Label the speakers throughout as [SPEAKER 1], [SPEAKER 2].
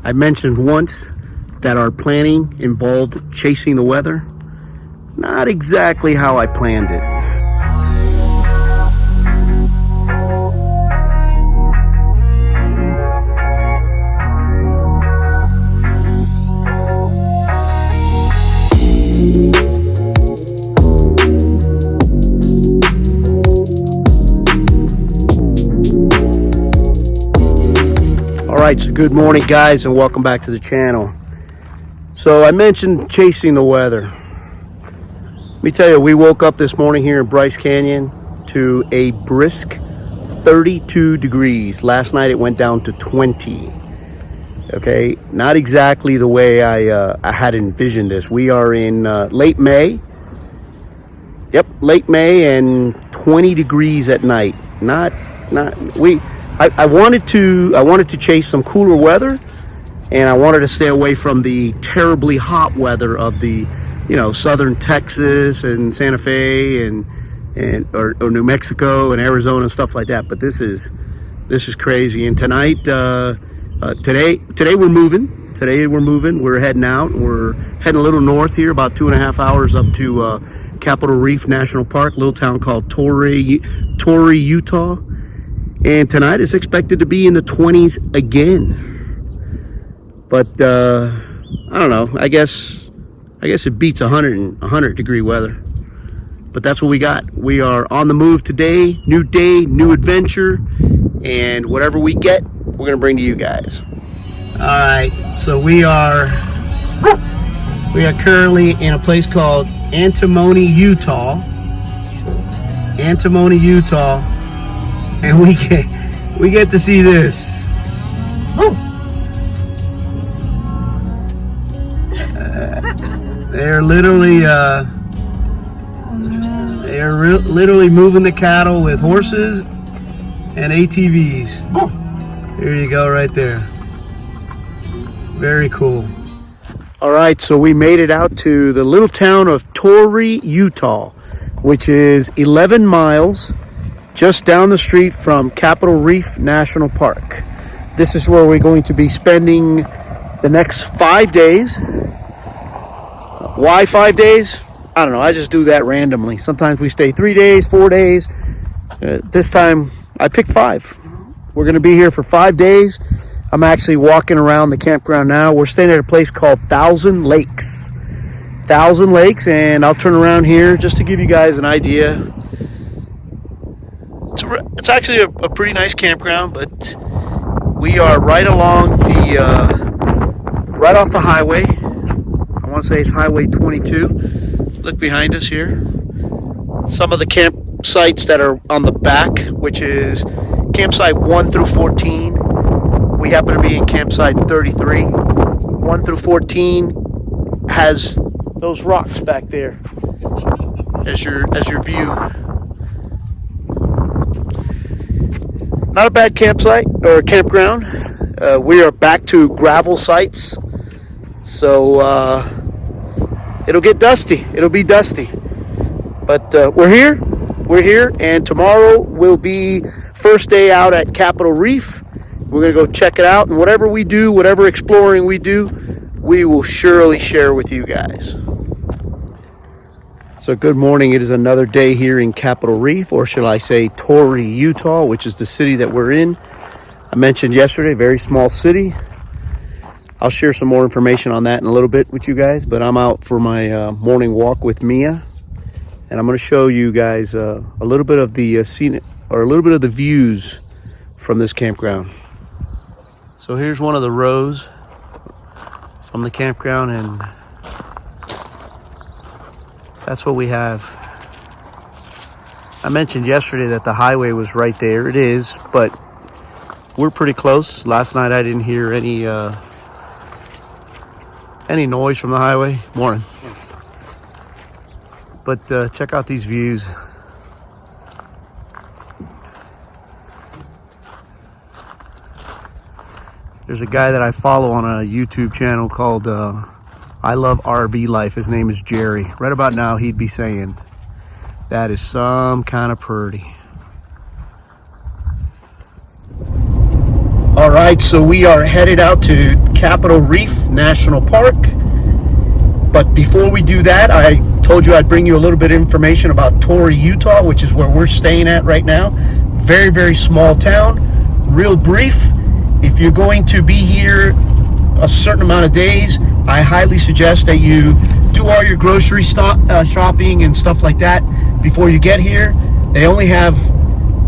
[SPEAKER 1] I mentioned once that our planning involved chasing the weather. Not exactly how I planned it. Alright, so good morning guys, and welcome back to the channel. So I mentioned chasing the weather. Let me tell you, we woke up this morning here in Bryce Canyon to a brisk 32 degrees. Last night it went down to 20. Okay, not exactly the way I had envisioned this. We are in late May. Yep, late May, and 20 degrees at night. I wanted to chase some cooler weather, and I wanted to stay away from the terribly hot weather of the, southern Texas and Santa Fe or New Mexico and Arizona and stuff like that. But this is crazy. And tonight, today we're moving. Today we're moving. We're heading out. We're heading a little north here, about 2.5 hours up to Capitol Reef National Park, little town called Torrey, Utah. And tonight is expected to be in the 20s again. But I don't know. I guess it beats 100 degree weather. But that's what we got. We are on the move today. New day, new adventure, and whatever we get, we're gonna bring to you guys. All right. So we are currently in a place called Antimony, Utah. Antimony, Utah. And we get to see this. They're literally moving the cattle with horses and ATVs. There you go, right there. Very cool. All right, so we made it out to the little town of Torrey, Utah, which is 11 miles just down the street from Capitol Reef National Park. This is where we're going to be spending the next 5 days. Why 5 days? I don't know. I just do that randomly. Sometimes we stay 3 days, 4 days. This time I picked 5. We're going to be here for 5 days. I'm actually walking around the campground now. We're staying at a place called Thousand Lakes. Thousand Lakes, and I'll turn around here just to give you guys an idea. It's actually a pretty nice campground, but we are right along right off the highway. I want to say it's Highway 22. Look behind us here. Some of the campsites that are on the back, which is campsite 1 through 14. We happen to be in campsite 33. 1 through 14 has those rocks back there as your view. Not a bad campsite or campground. We are back to gravel sites, so it'll get dusty. It'll be dusty, but we're here, and tomorrow will be first day out at Capitol Reef. We're gonna go check it out, and whatever we do, whatever exploring we do, we will surely share with you guys. So good morning. It is another day here in Capitol Reef, or shall I say Torrey, Utah, which is the city that we're in. I mentioned yesterday, very small city. I'll share some more information on that in a little bit with you guys, but I'm out for my morning walk with Mia, and I'm going to show you guys a little bit of the scene, or a little bit of the views from this campground. So here's one of the rows from the campground, and that's what we have. I mentioned yesterday that the highway was right there. It is, but we're pretty close. Last night I didn't hear any noise from the highway. Morning. But check out these views. There's a guy that I follow on a YouTube channel called I Love RV Life. His name is Jerry. Right about now he'd be saying, that is some kind of pretty. All right, so we are headed out to Capitol Reef National Park. But before we do that, I told you I'd bring you a little bit of information about Torrey, Utah, which is where we're staying at right now. Very, very small town. Real brief. If you're going to be here a certain amount of days, I highly suggest that you do all your grocery shopping and stuff like that before you get here. They only have,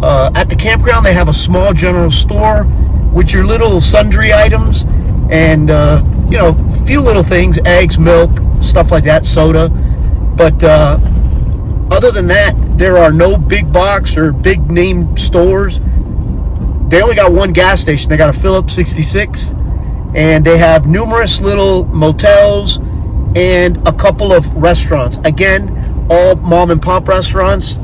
[SPEAKER 1] at the campground, they have a small general store with your little sundry items and, a few little things, eggs, milk, stuff like that, soda. But other than that, there are no big box or big name stores. They only got one gas station. They got a Phillips 66, and they have numerous little motels and a couple of restaurants. Again, all mom and pop restaurants,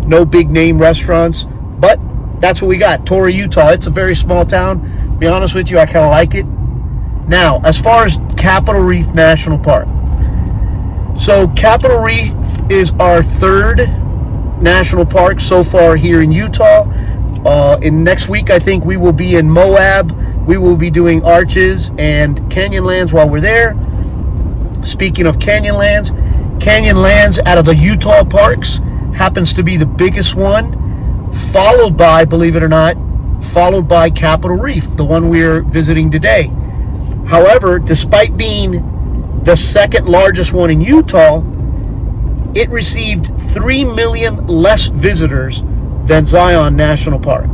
[SPEAKER 1] no big name restaurants, but that's what we got. Torrey, Utah. It's a very small town. To be honest with you, I kind of like it. Now, as far as Capitol Reef National Park. So Capitol Reef is our third national park so far here in Utah. In next week, I think we will be in Moab. We will be doing Arches and Canyonlands while we're there. Speaking of Canyonlands out of the Utah parks happens to be the biggest one, followed by, believe it or not, followed by Capitol Reef, the one we're visiting today. However, despite being the second largest one in Utah, it received 3 million less visitors than Zion National Park.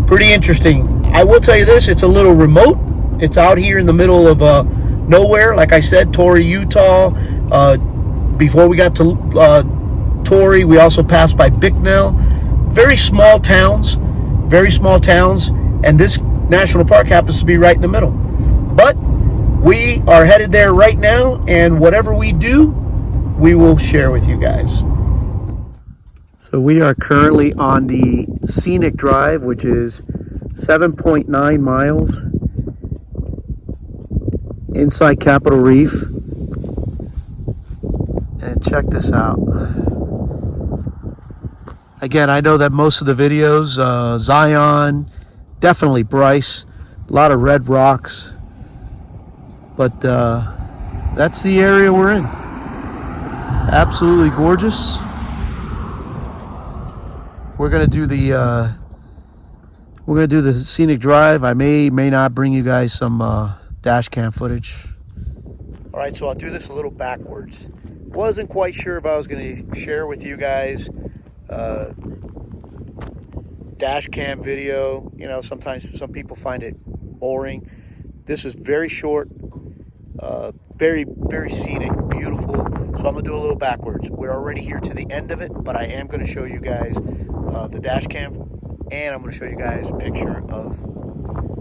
[SPEAKER 1] Pretty interesting. I will tell you this, it's a little remote. It's out here in the middle of nowhere. Like I said, Torrey, Utah. Before we got to Torrey, we also passed by Bicknell. Very small towns, and this national park happens to be right in the middle. But we are headed there right now, and whatever we do, we will share with you guys. So we are currently on the scenic drive, which is 7.9 miles inside Capitol Reef. And check this out. Again, I know that most of the videos, Zion, definitely Bryce, a lot of red rocks, but that's the area we're in. Absolutely gorgeous. We're gonna do the scenic drive. I may not bring you guys some dash cam footage. All right, so I'll do this a little backwards. Wasn't quite sure if I was gonna share with you guys dash cam video. Sometimes some people find it boring. This is very short, very, very scenic, beautiful. So I'm gonna do a little backwards. We're already here to the end of it, but I am gonna show you guys the dash cam, and I'm gonna show you guys a picture of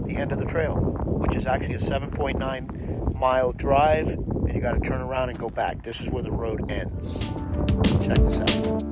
[SPEAKER 1] the end of the trail, which is actually a 7.9 mile drive, and you gotta turn around and go back. This is where the road ends. Check this out.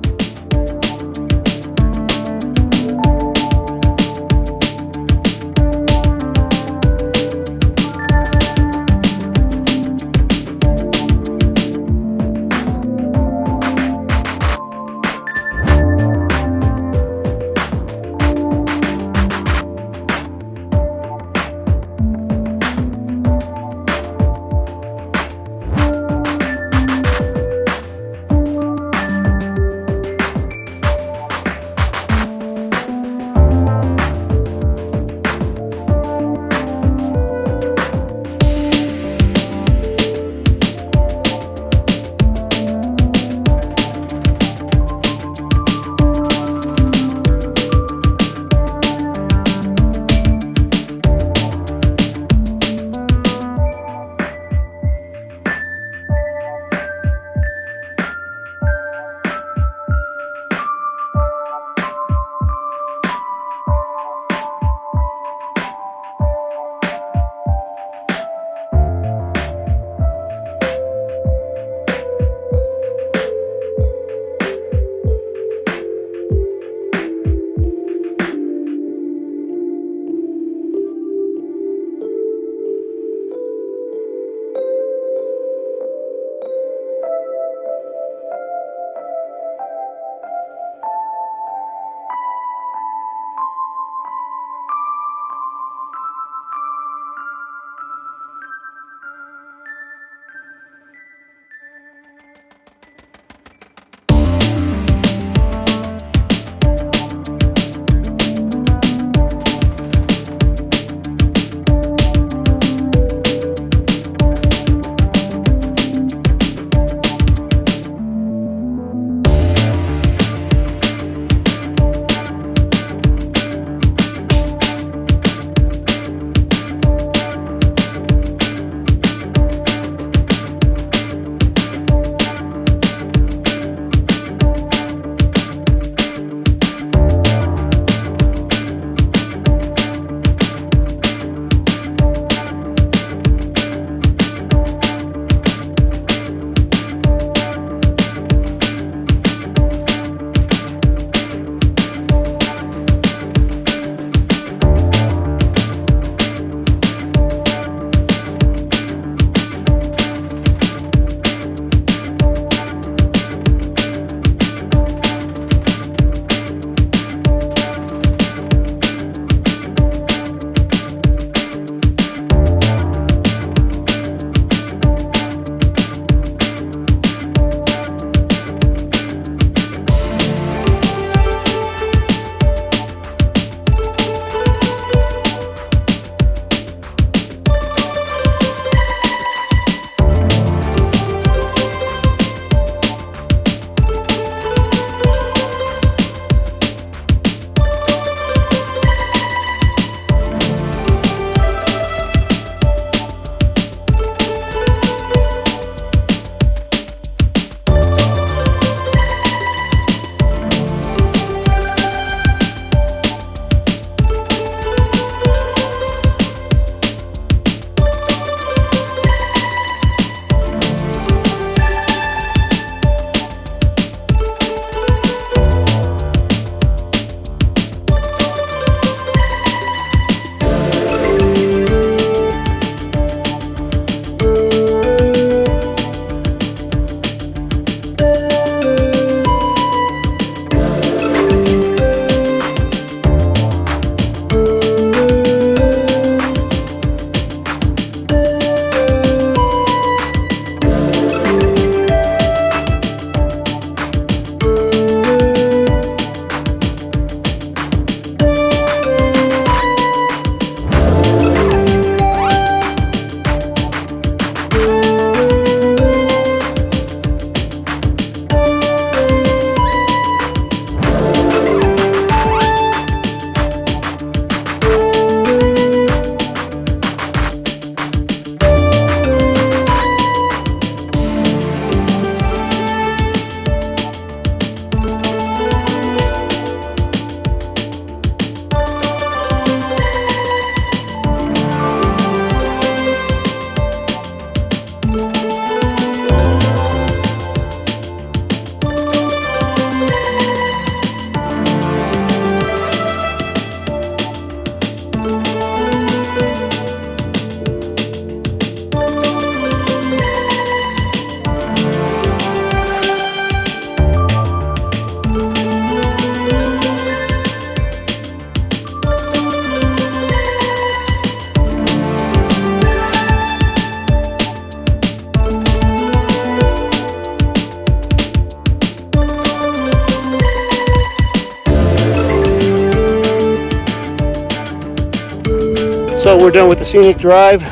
[SPEAKER 1] So we're done with the scenic drive.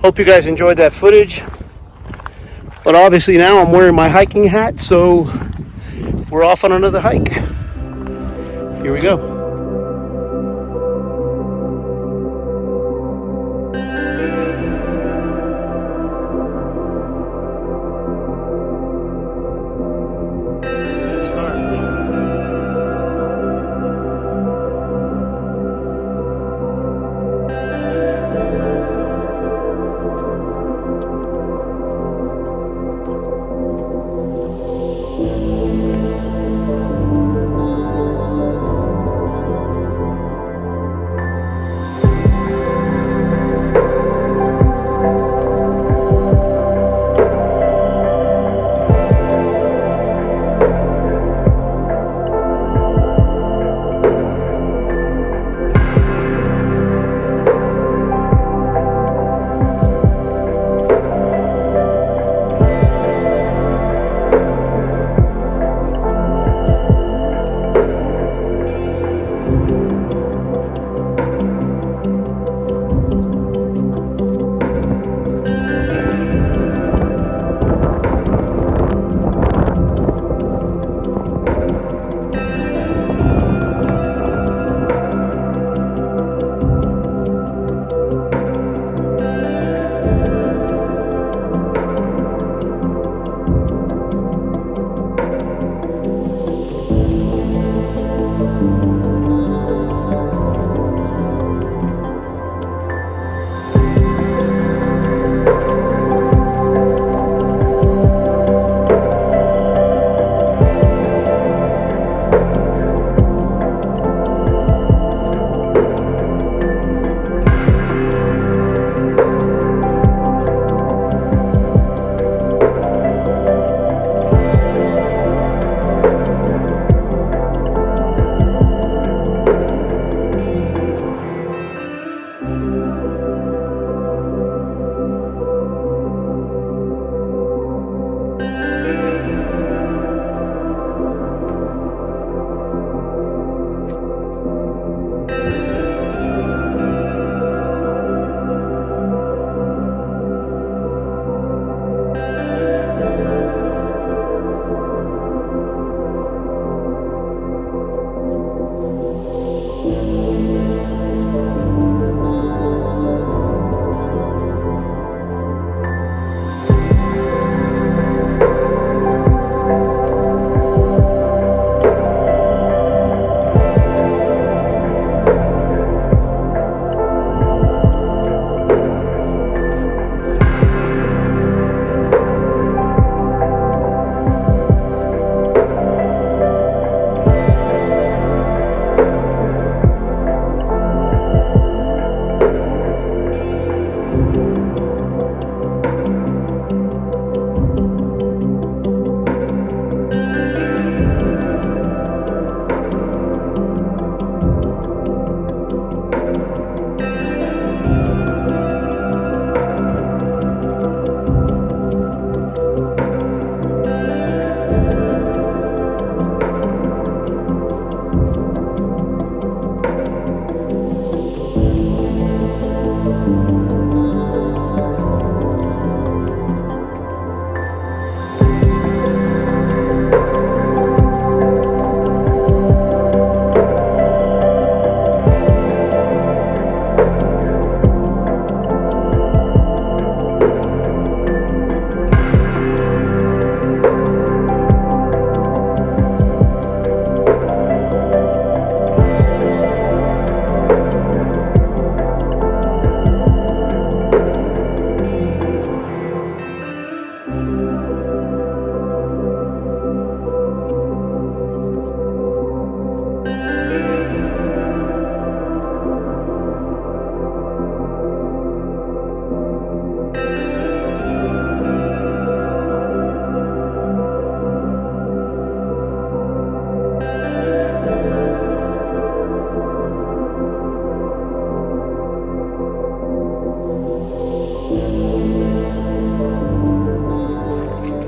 [SPEAKER 1] Hope you guys enjoyed that footage. But obviously now I'm wearing my hiking hat, so we're off on another hike. Here we go.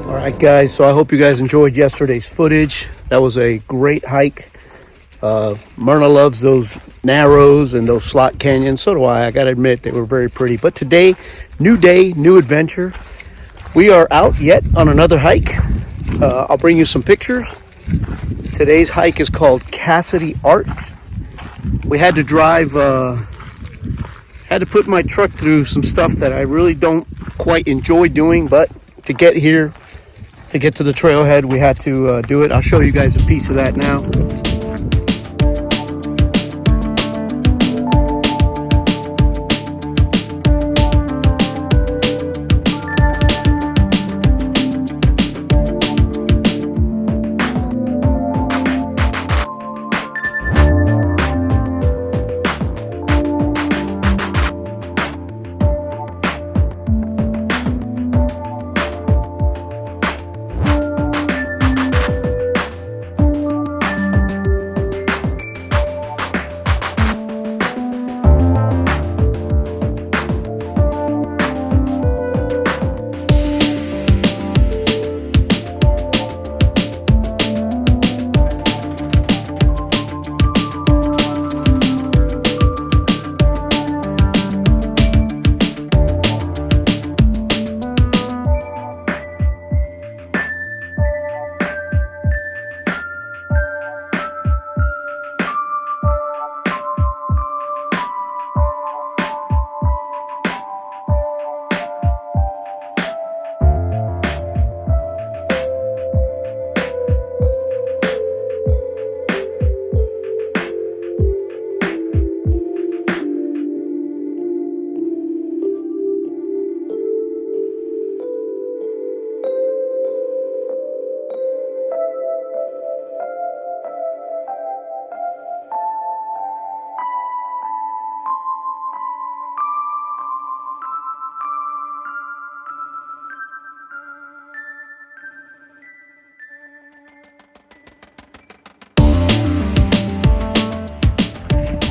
[SPEAKER 1] Alright guys, so I hope you guys enjoyed yesterday's footage. That was a great hike. Myrna loves those narrows and those slot canyons. So do I gotta admit, they were very pretty. But today, new day, new adventure. We are out yet on another hike. I'll bring you some pictures. Today's hike is called Cassidy Art. We had to drive, had to put my truck through some stuff that I really don't quite enjoy doing, but to get here, to get to the trailhead, we had to do it. I'll show you guys a piece of that now.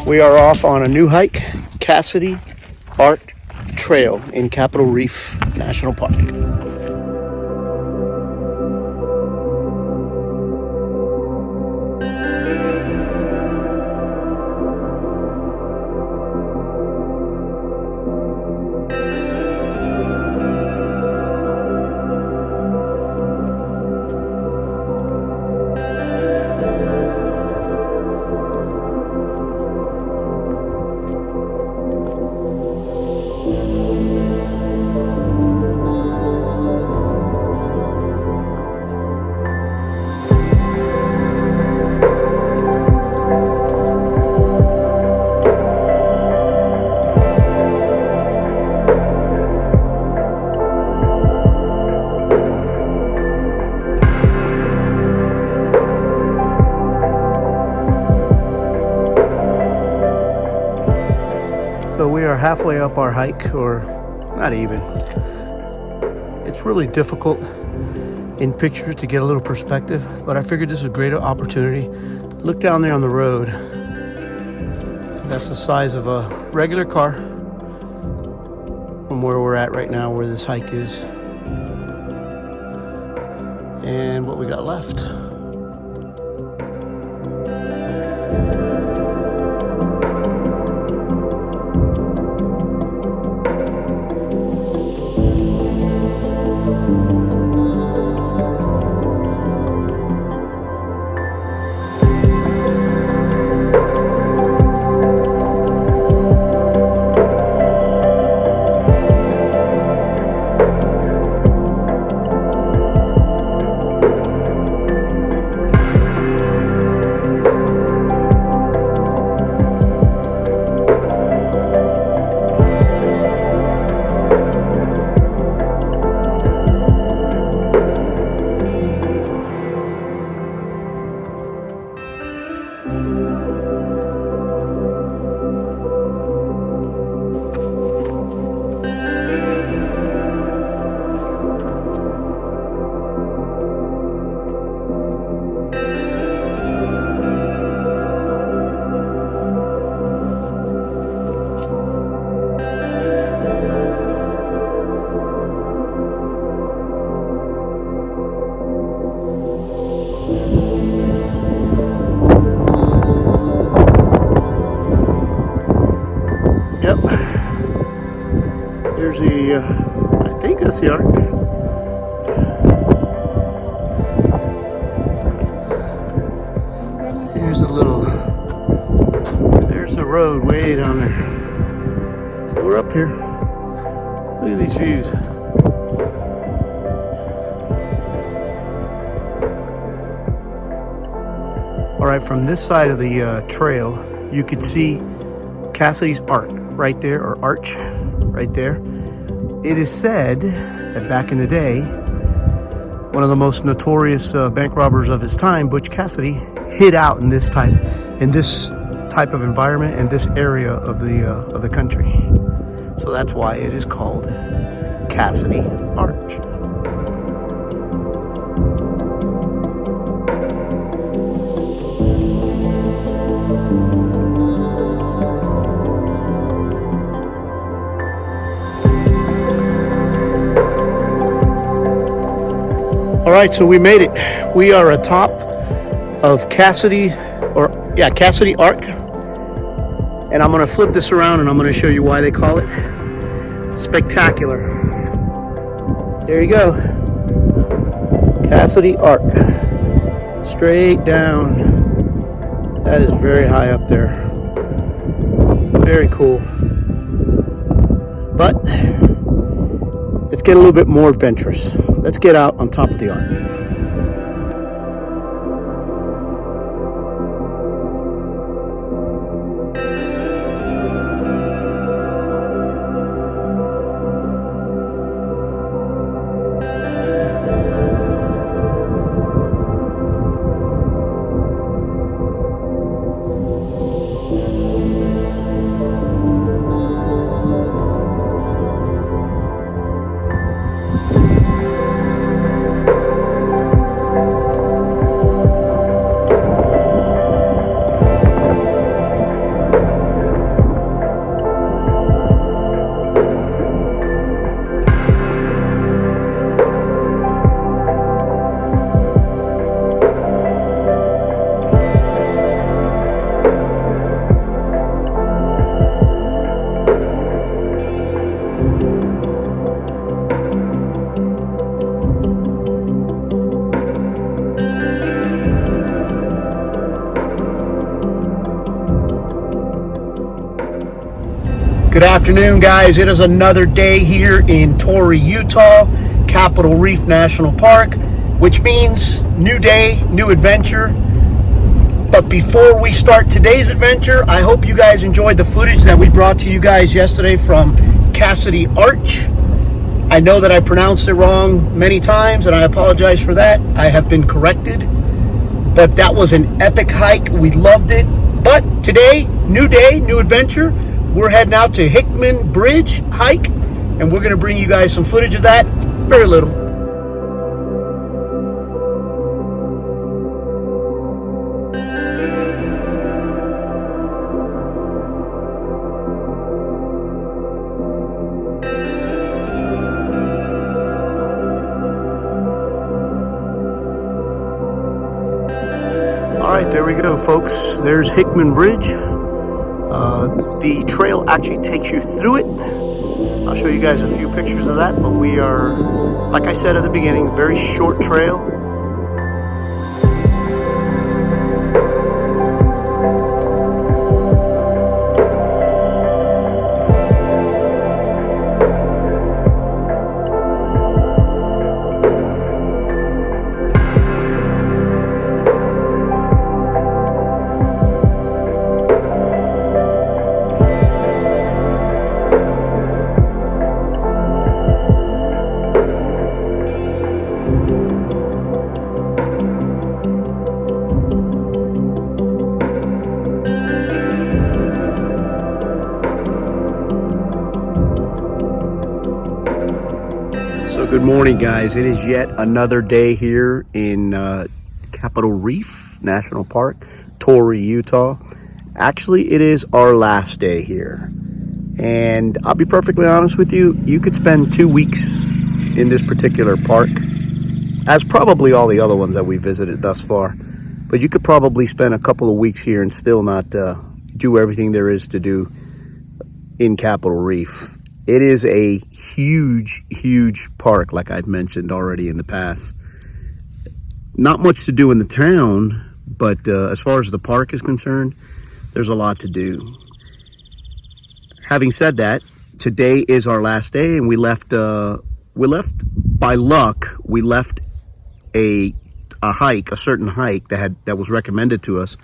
[SPEAKER 1] We are off on a new hike, Cassidy Art Trail in Capitol Reef National Park. So we are halfway up our hike, or not even. It's really difficult in pictures to get a little perspective, but I figured this is a great opportunity. Look down there on the road. That's the size of a regular car from where we're at right now, where this hike is, and what we got left. the, I think that's the ark. Here's a little, there's the road way down there. So we're up here. Look at these views. All right, from this side of the trail, you could see Cassidy's Ark right there, or arch right there. It is said that back in the day, one of the most notorious bank robbers of his time, Butch Cassidy, hid out in this type of environment and this area of the country. So that's why it is called Cassidy Arch. All right, so we made it. We are atop of Cassidy Ark. And I'm gonna flip this around and I'm gonna show you why they call it spectacular. There you go. Cassidy Ark. Straight down. That is very high up there. Very cool. But let's get a little bit more adventurous. Let's get out on top of the ark. Good afternoon, guys. It is another day here in Torrey, Utah, Capitol Reef National Park, which means new day, new adventure. But before we start today's adventure, I hope you guys enjoyed the footage that we brought to you guys yesterday from Cassidy Arch. I know that I pronounced it wrong many times, and I apologize for that. I have been corrected. But that was an epic hike. We loved it. But today, new day, new adventure. We're heading out to Hickman Bridge hike, and we're going to bring you guys some footage of that. Very little. All right, there we go, folks. There's Hickman Bridge. The trail actually takes you through it. I'll show you guys a few pictures of that, but we are, like I said at the beginning, very short trail. So good morning, guys. It is yet another day here in Capitol Reef National Park, Torrey, Utah. Actually, it is our last day here. And I'll be perfectly honest with you, you could spend 2 weeks in this particular park, as probably all the other ones that we visited thus far. But you could probably spend a couple of weeks here and still not do everything there is to do in Capitol Reef. It is a huge park, like I've mentioned already in the past. Not much to do in the town, but as far as the park is concerned, there's a lot to do. Having said that, today is our last day, and we left by luck. We left a hike, a certain hike that was recommended to us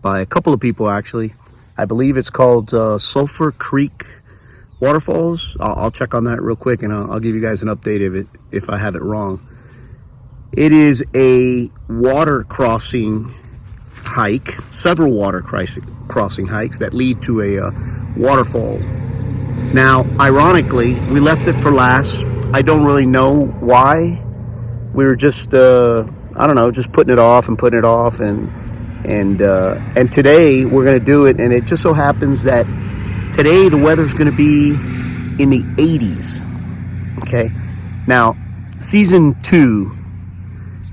[SPEAKER 1] by a couple of people, actually. I believe it's called Sulphur Creek Waterfalls. I'll check on that real quick, and I'll give you guys an update if I have it wrong. It is a water crossing hike, several water crossing hikes that lead to a waterfall. Now, ironically, we left it for last. I don't really know why. We were just, I don't know, just putting it off, and today we're going to do it. And it just so happens that today the weather's going to be in the 80s. Okay. Now, season 2,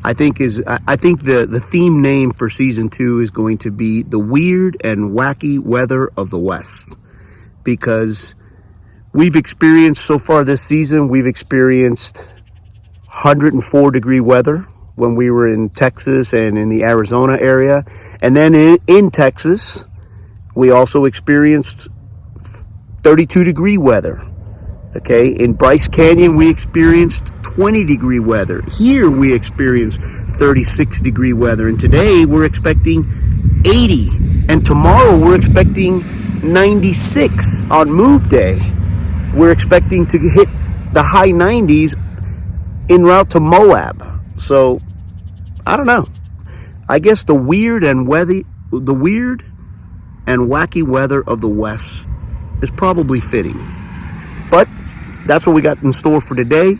[SPEAKER 1] I think the theme name for season 2 is going to be the weird and wacky weather of the West, because we've experienced so far this season, we've experienced 104-degree weather when we were in Texas and in the Arizona area. And then in Texas, we also experienced 32-degree weather. Okay, in Bryce Canyon, we experienced 20-degree weather. Here, we experienced 36-degree weather. And today, we're expecting 80. And tomorrow, we're expecting 96 on move day. We're expecting to hit the high 90s en route to Moab. So, I don't know. I guess the weird and wacky weather of the West is probably fitting. But that's what we got in store for today.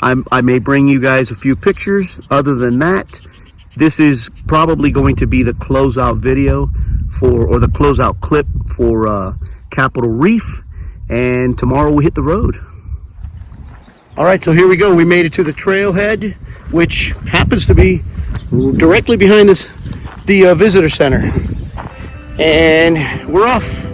[SPEAKER 1] I may bring you guys a few pictures. Other than that, this is probably going to be the closeout video or the closeout clip for Capitol Reef. And tomorrow we hit the road. All right, so here we go. We made it to the trailhead, which happens to be directly behind the visitor center. And we're off.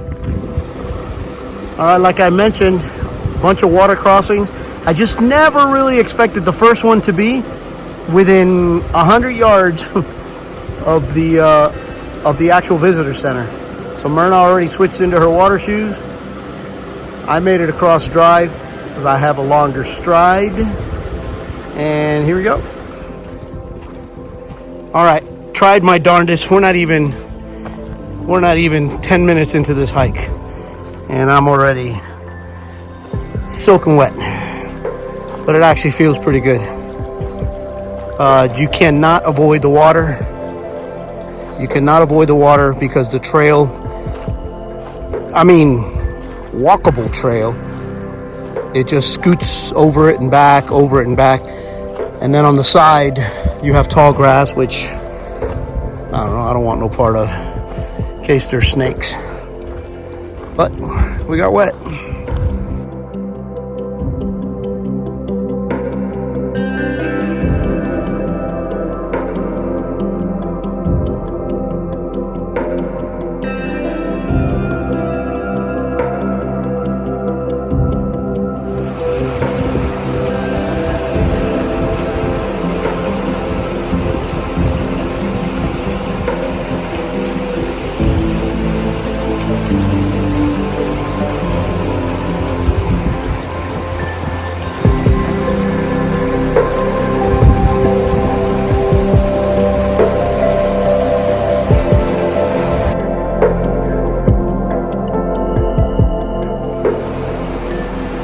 [SPEAKER 1] All right, like I mentioned, a bunch of water crossings. I just never really expected the first one to be within 100 yards of the actual visitor center. So Myrna already switched into her water shoes. I made it across drive because I have a longer stride. And here we go. All right, tried my darndest. We're not even 10 minutes into this hike, and I'm already soaking wet. But it actually feels pretty good. You cannot avoid the water. You cannot avoid the water because the trail, walkable trail, it just scoots over it and back. And then on the side, you have tall grass, which, I don't know, I don't want no part of, in case there's snakes. But we got wet.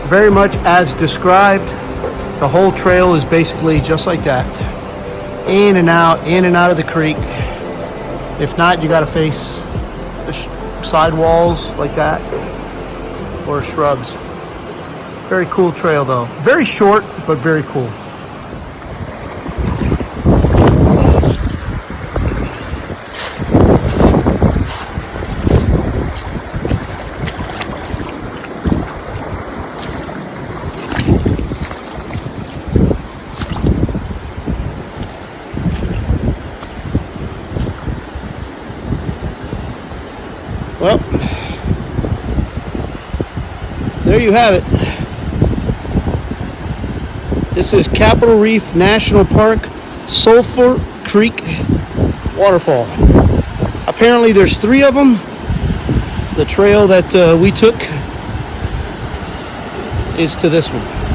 [SPEAKER 1] Very much as described. The whole trail is basically just like that. In and out of the creek. If not, you got to face the side walls like that, or shrubs. Very cool trail though. Very short, but very cool. Well, there you have it. This is Capitol Reef National Park, Sulphur Creek waterfall. Apparently there's 3 of them. The trail that we took is to this one.